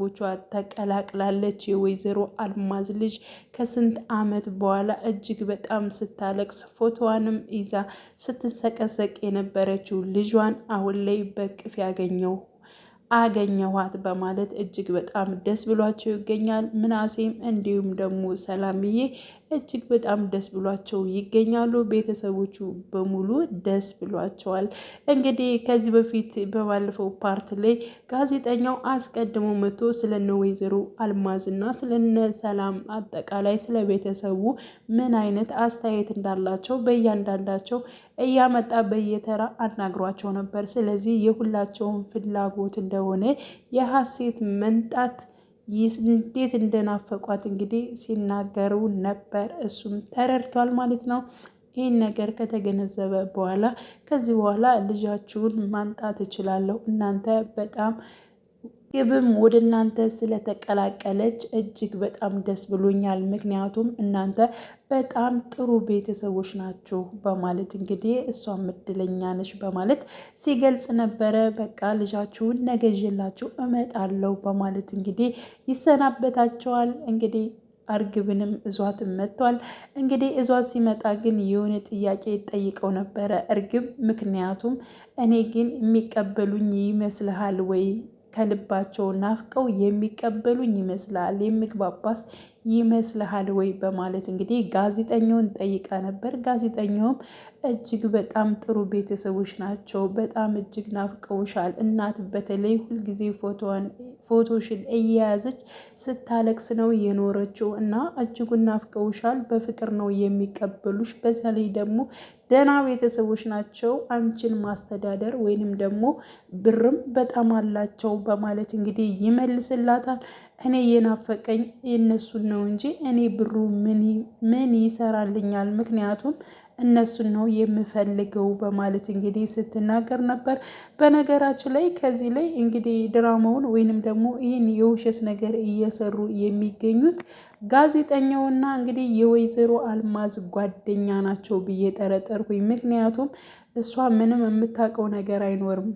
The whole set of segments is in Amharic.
ቦቿ ተቀላቅላለች። የወይዘሮ አልማዝ ልጅ ከስንት ዓመት በኋላ እጅግ በጣም ስታለቅስ ፎቶዋንም ይዛ ስትሰቀሰቅ የነበረችው ልጇን አሁን ላይ በቅፍ አገኘኋት በማለት እጅግ በጣም ደስ ብሏቸው ይገኛል። ምናሴም እንዲሁም ደግሞ ሰላምዬ እጅግ በጣም ደስ ብሏቸው ይገኛሉ። ቤተሰቦቹ በሙሉ ደስ ብሏቸዋል። እንግዲህ ከዚህ በፊት በባለፈው ፓርት ላይ ጋዜጠኛው አስቀድሞ መጥቶ ስለነ ወይዘሮ አልማዝና ስለነ ሰላም አጠቃላይ ስለ ቤተሰቡ ምን አይነት አስተያየት እንዳላቸው በእያንዳንዳቸው እያመጣ በየተራ አናግሯቸው ነበር። ስለዚህ የሁላቸውም ፍላጎት እንደሆነ የሀሴት መንጣት እንዴት እንደናፈቋት እንግዲህ ሲናገሩ ነበር። እሱም ተረድቷል ማለት ነው። ይህን ነገር ከተገነዘበ በኋላ ከዚህ በኋላ ልጃችሁን ማንጣት እችላለሁ፣ እናንተ በጣም ግብም ወደ እናንተ ስለተቀላቀለች እጅግ በጣም ደስ ብሎኛል፣ ምክንያቱም እናንተ በጣም ጥሩ ቤተሰቦች ናችሁ በማለት እንግዲህ እሷም እድለኛ ነች በማለት ሲገልጽ ነበረ። በቃ ልጃችሁን ነገ ይዤላችሁ እመጣለሁ በማለት እንግዲህ ይሰናበታቸዋል። እንግዲህ እርግብንም እዟት መጥቷል። እንግዲህ እዟት ሲመጣ ግን የሆነ ጥያቄ ጠይቀው ነበረ እርግብ። ምክንያቱም እኔ ግን የሚቀበሉኝ ይመስልሃል ወይ? ከልባቸው ናፍቀው የሚቀበሉኝ ይመስልሃል? የምግባባስ ይመስልሃል ወይ? በማለት እንግዲህ ጋዜጠኛውን ጠይቃ ነበር። ጋዜጠኛውም እጅግ በጣም ጥሩ ቤተሰቦች ናቸው፣ በጣም እጅግ ናፍቀውሻል፣ እናት በተለይ ሁልጊዜ ፎቶሽን እየያዘች ስታለቅስ ነው የኖረችው እና እጅጉን ናፍቀውሻል፣ በፍቅር ነው የሚቀበሉሽ፣ በዛ ላይ ደግሞ ደህና ቤተሰቦች ናቸው፣ አንቺን ማስተዳደር ወይንም ደግሞ ብርም በጣም አላቸው በማለት እንግዲህ ይመልስላታል። እኔ የናፈቀኝ የእነሱን ነው እንጂ እኔ ብሩ ምን ይሰራልኛል? ምክንያቱም እነሱን ነው የምፈልገው በማለት እንግዲህ ስትናገር ነበር። በነገራችን ላይ ከዚህ ላይ እንግዲህ ድራማውን ወይንም ደግሞ ይህን የውሸት ነገር እየሰሩ የሚገኙት ጋዜጠኛውና እንግዲህ የወይዘሮ አልማዝ ጓደኛ ናቸው ብዬ ጠረጠርኩኝ። ምክንያቱም እሷ ምንም የምታውቀው ነገር አይኖርም፣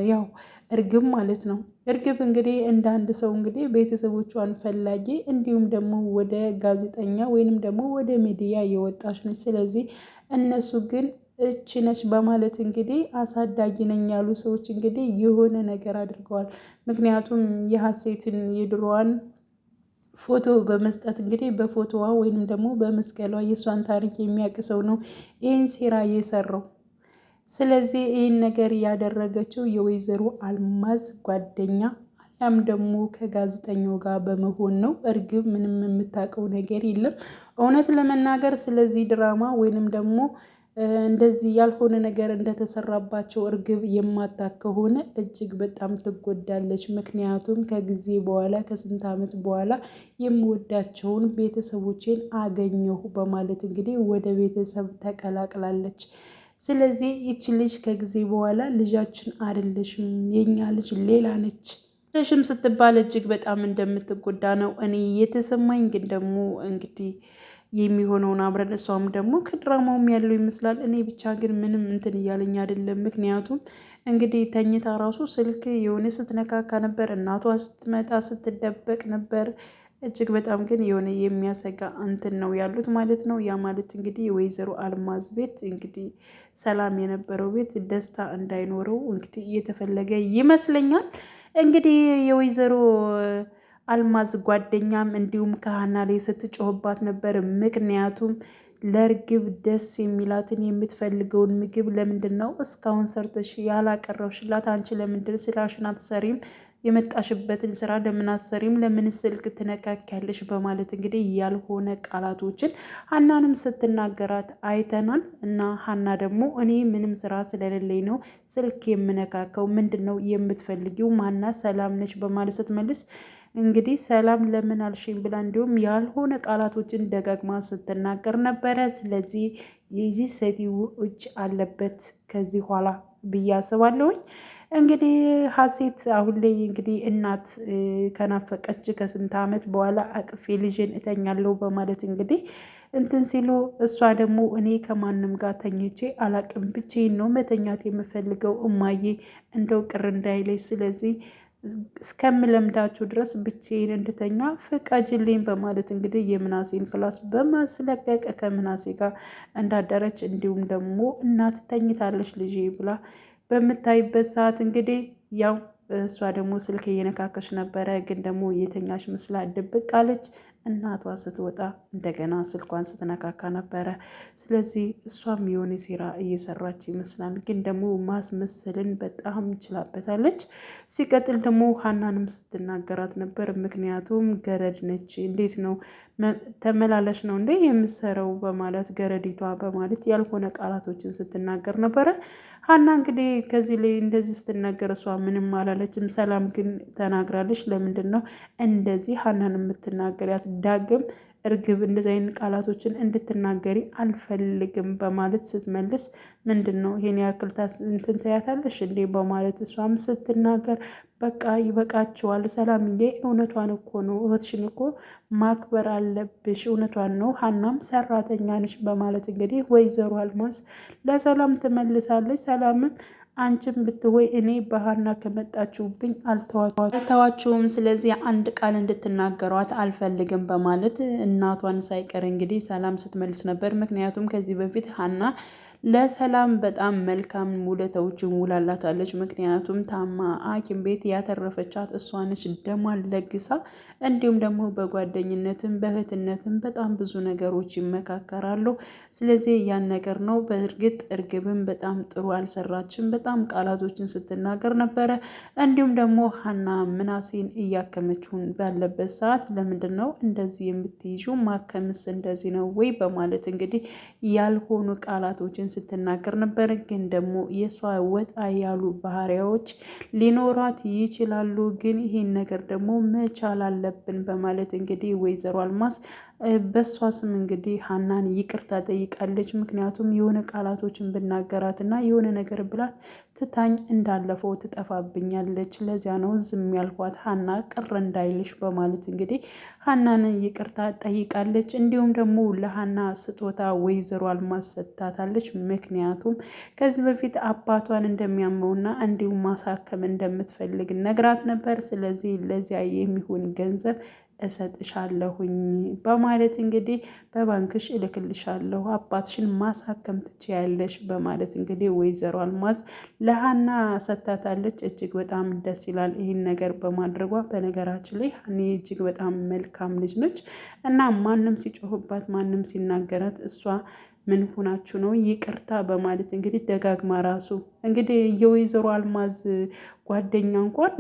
ያው እርግብ ማለት ነው። እርግብ እንግዲህ እንደ አንድ ሰው እንግዲህ ቤተሰቦቿን ፈላጊ እንዲሁም ደግሞ ወደ ጋዜጠኛ ወይንም ደግሞ ወደ ሚዲያ የወጣች ነች። ስለዚህ እነሱ ግን እች ነች በማለት እንግዲህ አሳዳጊ ነኝ ያሉ ሰዎች እንግዲህ የሆነ ነገር አድርገዋል። ምክንያቱም የሀሴትን የድሮዋን ፎቶ በመስጠት እንግዲህ በፎቶዋ ወይንም ደግሞ በመስቀሏ የእሷን ታሪክ የሚያውቅ ሰው ነው ይህን ሴራ የሰራው። ስለዚህ ይህን ነገር ያደረገችው የወይዘሮ አልማዝ ጓደኛ አሊያም ደግሞ ከጋዜጠኛው ጋር በመሆን ነው። እርግብ ምንም የምታውቀው ነገር የለም እውነት ለመናገር ስለዚህ ድራማ ወይንም ደግሞ እንደዚህ ያልሆነ ነገር እንደተሰራባቸው እርግብ የማታውቅ ከሆነ እጅግ በጣም ትጎዳለች። ምክንያቱም ከጊዜ በኋላ ከስንት ዓመት በኋላ የምወዳቸውን ቤተሰቦቼን አገኘሁ በማለት እንግዲህ ወደ ቤተሰብ ተቀላቅላለች። ስለዚህ ይቺ ልጅ ከጊዜ በኋላ ልጃችን አይደለሽም፣ የኛ ልጅ ሌላ ነች ልጅም ስትባል እጅግ በጣም እንደምትጎዳ ነው እኔ የተሰማኝ። ግን ደግሞ እንግዲህ የሚሆነውን አብረን እሷም ደግሞ ከድራማውም ያለው ይመስላል። እኔ ብቻ ግን ምንም እንትን እያለኝ አይደለም። ምክንያቱም እንግዲህ ተኝታ ራሱ ስልክ የሆነ ስትነካካ ነበር፣ እናቷ ስትመጣ ስትደበቅ ነበር። እጅግ በጣም ግን የሆነ የሚያሰጋ እንትን ነው ያሉት ማለት ነው። ያ ማለት እንግዲህ የወይዘሮ አልማዝ ቤት እንግዲህ ሰላም የነበረው ቤት ደስታ እንዳይኖረው እንግዲህ እየተፈለገ ይመስለኛል። እንግዲህ የወይዘሮ አልማዝ ጓደኛም እንዲሁም ከሀና ላይ ስትጮህባት ነበር። ምክንያቱም ለእርግብ ደስ የሚላትን የምትፈልገውን ምግብ ለምንድን ነው እስካሁን ሰርተሽ ያላቀረብሽላት? አንቺ ለምንድን ስራሽን አትሰሪም? የመጣሽበትን ስራ ለምን አትሰሪም? ለምን ስልክ ትነካኪያለሽ? በማለት እንግዲህ ያልሆነ ቃላቶችን ሀናንም ስትናገራት አይተናል። እና ሀና ደግሞ እኔ ምንም ስራ ስለሌለኝ ነው ስልክ የምነካከው፣ ምንድን ነው የምትፈልጊው? ማናት? ሰላም ነች በማለት ስትመልስ እንግዲህ ሰላም ለምን አልሽኝ ብላ እንዲሁም ያልሆነ ቃላቶችን ደጋግማ ስትናገር ነበረ። ስለዚህ የዚህ ሴትዮ እጅ አለበት ከዚህ ኋላ ብዬ አስባለሁኝ። እንግዲህ ሀሴት አሁን ላይ እንግዲህ እናት ከናፈቀች ከስንት ዓመት በኋላ አቅፌ ልጄን እተኛለሁ በማለት እንግዲህ እንትን ሲሉ እሷ ደግሞ እኔ ከማንም ጋር ተኝቼ አላቅም፣ ብቻዬን ነው መተኛት የምፈልገው እማዬ እንደው ቅር እንዳይለኝ፣ ስለዚህ እስከምለምዳችሁ ድረስ ብቻዬን እንድተኛ ፍቀጅልኝ በማለት እንግዲህ የምናሴን ክላስ በማስለቀቅ ከምናሴ ጋር እንዳደረች እንዲሁም ደግሞ እናት ተኝታለች ልጄ ብላ በምታይበት ሰዓት እንግዲህ ያው እሷ ደግሞ ስልክ እየነካከች ነበረ፣ ግን ደግሞ የተኛች መስላ ድብቅ አለች። እናቷ ስትወጣ እንደገና ስልኳን ስትነካካ ነበረ። ስለዚህ እሷም የሆነ ሴራ እየሰራች ይመስላል፣ ግን ደግሞ ማስመሰልን በጣም ችላበታለች። ሲቀጥል ደግሞ ሀናንም ስትናገራት ነበር። ምክንያቱም ገረድ ነች፣ እንዴት ነው ተመላለሽ ነው እንዴ የምሰረው በማለት ገረዲቷ በማለት ያልሆነ ቃላቶችን ስትናገር ነበረ። ሀና እንግዲህ ከዚህ ላይ እንደዚህ ስትናገር እሷ ምንም አላለችም። ሰላም ግን ተናግራለች። ለምንድን ነው እንደዚህ ሀናን የምትናገሪያት? ዳግም እርግብ እንደዚህ አይነት ቃላቶችን እንድትናገሪ አልፈልግም በማለት ስትመልስ፣ ምንድን ነው ይሄን ያክል እንትን ትያታለሽ እንዴ በማለት እሷም ስትናገር፣ በቃ ይበቃችኋል ሰላምዬ፣ እውነቷን እኮ ነው፣ እህትሽን እኮ ማክበር አለብሽ፣ እውነቷን ነው፣ ሀናም ሰራተኛ ነች በማለት እንግዲህ ወይዘሮ አልማዝ ለሰላም ትመልሳለች። ሰላምም አንቺም ብትወይ እኔ በሀና ከመጣችሁብኝ አልተዋችሁም፣ ስለዚህ አንድ ቃል እንድትናገሯት አልፈልግም በማለት እናቷን ሳይቀር እንግዲህ ሰላም ስትመልስ ነበር። ምክንያቱም ከዚህ በፊት ሀና ለሰላም በጣም መልካም ውለታዎችን ውላላታለች። ምክንያቱም ታማ ሐኪም ቤት ያተረፈቻት እሷ ነች፣ ደሟን ለግሳ። እንዲሁም ደግሞ በጓደኝነትም በእህትነትም በጣም ብዙ ነገሮች ይመካከራሉ። ስለዚህ ያን ነገር ነው። በእርግጥ እርግብም በጣም ጥሩ አልሰራችም፣ በጣም ቃላቶችን ስትናገር ነበረ። እንዲሁም ደግሞ ሀና ምናሴን እያከመችውን ባለበት ሰዓት ለምንድን ነው እንደዚህ የምትይዥው? ማከምስ እንደዚህ ነው ወይ በማለት እንግዲህ ያልሆኑ ቃላቶችን ስትናገር ነበር። ግን ደግሞ የሷ ወጣ ያሉ ባህሪያዎች ሊኖሯት ይችላሉ። ግን ይህን ነገር ደግሞ መቻል አለብን በማለት እንግዲህ ወይዘሮ አልማዝ በሷ ስም እንግዲህ ሀናን ይቅርታ ጠይቃለች። ምክንያቱም የሆነ ቃላቶችን ብናገራት እና የሆነ ነገር ብላት ትታኝ እንዳለፈው ትጠፋብኛለች፣ ለዚያ ነው ዝም ያልኳት ሀና ቅር እንዳይልሽ በማለት እንግዲህ ሀናን ይቅርታ ጠይቃለች። እንዲሁም ደግሞ ለሀና ስጦታ ወይዘሮ አልማዝ ሰጥታታለች። ምክንያቱም ከዚህ በፊት አባቷን እንደሚያመውና እንዲሁም ማሳከም እንደምትፈልግ ነግራት ነበር። ስለዚህ ለዚያ የሚሆን ገንዘብ እሰጥሻለሁኝ በማለት እንግዲህ በባንክሽ እልክልሻለሁ፣ አባትሽን ማሳከም ትችያለሽ በማለት እንግዲህ ወይዘሮ አልማዝ ለሀና ሰጥታታለች። እጅግ በጣም ደስ ይላል ይህን ነገር በማድረጓ። በነገራችን ላይ ሀኒ እጅግ በጣም መልካም ልጅ ነች እና ማንም ሲጮህባት ማንም ሲናገራት እሷ ምን ሆናችሁ ነው ይቅርታ በማለት እንግዲህ ደጋግማ ራሱ እንግዲህ የወይዘሮ አልማዝ ጓደኛ እንኳን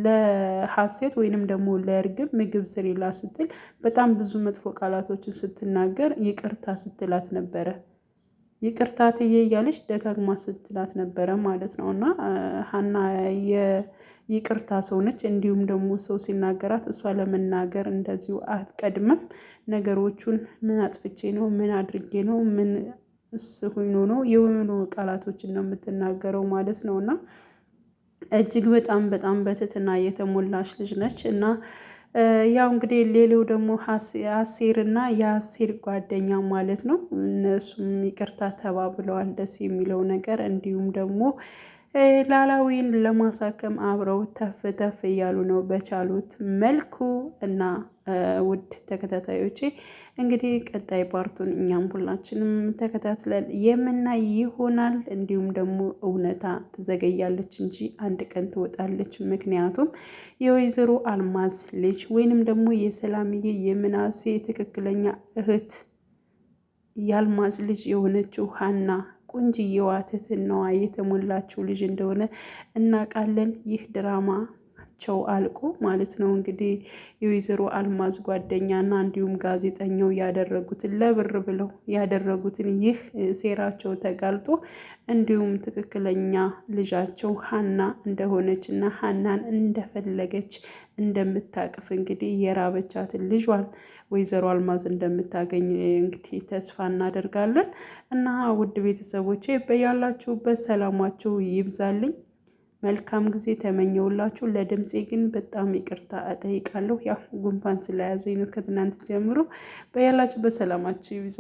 ለሀሴት ወይንም ደግሞ ለእርግብ ምግብ ስሪላ ስትል በጣም ብዙ መጥፎ ቃላቶችን ስትናገር ይቅርታ ስትላት ነበረ። ይቅርታ ትዬ እያለች ደጋግማ ስትላት ነበረ ማለት ነው። እና ሀና የይቅርታ ሰው ነች። እንዲሁም ደግሞ ሰው ሲናገራት እሷ ለመናገር እንደዚሁ አትቀድምም። ነገሮቹን ምን አጥፍቼ ነው፣ ምን አድርጌ ነው፣ ምን ሆኖ ነው የሆኑ ቃላቶችን ነው የምትናገረው ማለት ነው። እና እጅግ በጣም በጣም በትህትና የተሞላች ልጅ ነች። እና ያው እንግዲህ ሌላው ደግሞ አሴር እና የአሴር ጓደኛ ማለት ነው። እነሱም ይቅርታ ተባብለዋል። ደስ የሚለው ነገር እንዲሁም ደግሞ ኖላዊን ለማሳከም አብረው ተፍ ተፍ እያሉ ነው በቻሉት መልኩ። እና ውድ ተከታታዮቼ እንግዲህ ቀጣይ ፓርቱን እኛም ሁላችንም ተከታትለን የምናይ ይሆናል። እንዲሁም ደግሞ እውነታ ትዘገያለች እንጂ አንድ ቀን ትወጣለች። ምክንያቱም የወይዘሮ አልማዝ ልጅ ወይንም ደግሞ የሰላምዬ የምናሴ ትክክለኛ እህት የአልማዝ ልጅ የሆነችው ሀና ቁንጅየዋ ትህትናዋ የተሞላችው ልጅ እንደሆነ እናውቃለን። ይህ ድራማቸው አልቆ ማለት ነው እንግዲህ የወይዘሮ አልማዝ ጓደኛና እንዲሁም ጋዜጠኛው ያደረጉትን ለብር ብለው ያደረጉትን ይህ ሴራቸው ተጋልጦ እንዲሁም ትክክለኛ ልጃቸው ሀና እንደሆነች እና ሀናን እንደፈለገች እንደምታቅፍ እንግዲህ የራበቻትን ልጇን ወይዘሮ አልማዝ እንደምታገኝ እንግዲህ ተስፋ እናደርጋለን። እና ውድ ቤተሰቦቼ በያላችሁበት ሰላማችሁ ይብዛልኝ። መልካም ጊዜ ተመኘውላችሁ። ለድምፄ ግን በጣም ይቅርታ እጠይቃለሁ። ያው ጉንፋን ስለያዘኝ ነው ከትናንት ጀምሮ። በያላችሁበት ሰላማችሁ ይብዛ።